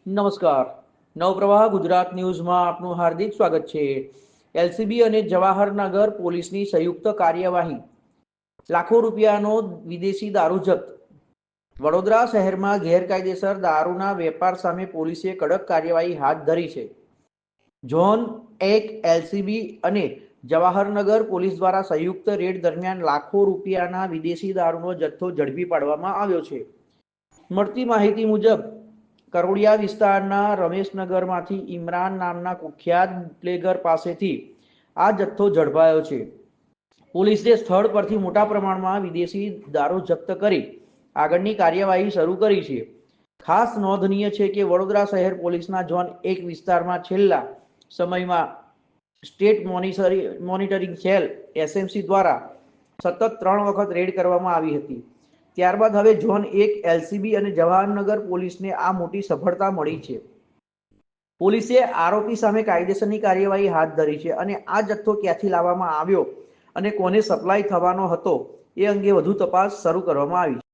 નમસ્કાર. નવપ્રવાહ ગુજરાત ન્યૂઝમાં આપનું હાર્દિક સ્વાગત છે. એલસીબી અને જવાહરનગર પોલીસની સંયુક્ત કાર્યવાહી. લાખો રૂપિયાનો વિદેશી દારૂ જપ્ત. વડોદરા શહેરમાં ગેરકાયદેસર દારૂના વેપાર સામે પોલીસે કડક કાર્યવાહી હાથ ધરી છે. ઝોન 1 એલસીબી અને જવાહરનગર પોલીસ દ્વારા સંયુક્ત રેડ દરમિયાન લાખો રૂપિયાના વિદેશી દારૂનો જથ્થો ઝડપી પાડવામાં આવ્યો છે. મળતી માહિતી મુજબ કરોડિયા વિસ્તારના રમેશનગરમાંથી ઇમરાન નામના કુખ્યાત બુટલેગર પાસેથી આ જથ્થો ઝડપાયો છે. પોલીસે સ્થળ પરથી મોટા પ્રમાણમાં વિદેશી દારૂ જપ્ત કરી આગળની કાર્યવાહી શરૂ કરી છે. ખાસ નોંધનીય છે કે વડોદરા શહેર પોલીસના ઝોન 1 વિસ્તારમાં છેલ્લા સમયમાં સ્ટેટ મોનિટરિંગ સેલ એસએમસી દ્વારા સતત 3 વખત રેડ કરવામાં આવી હતી. ત્યારબાદ હવે ઝોન 1 એલસીબી અને જવાહરનગર પોલીસને આ મોટી સફળતા મળી છે. પોલીસે આરોપી સામે કાયદેસરની કાર્યવાહી હાથ ધરી છે અને આ જથ્થો ક્યાંથી લાવવામાં આવ્યો અને કોને સપ્લાય થવાનો હતો એ અંગે વધુ તપાસ શરૂ કરવામાં આવી છે.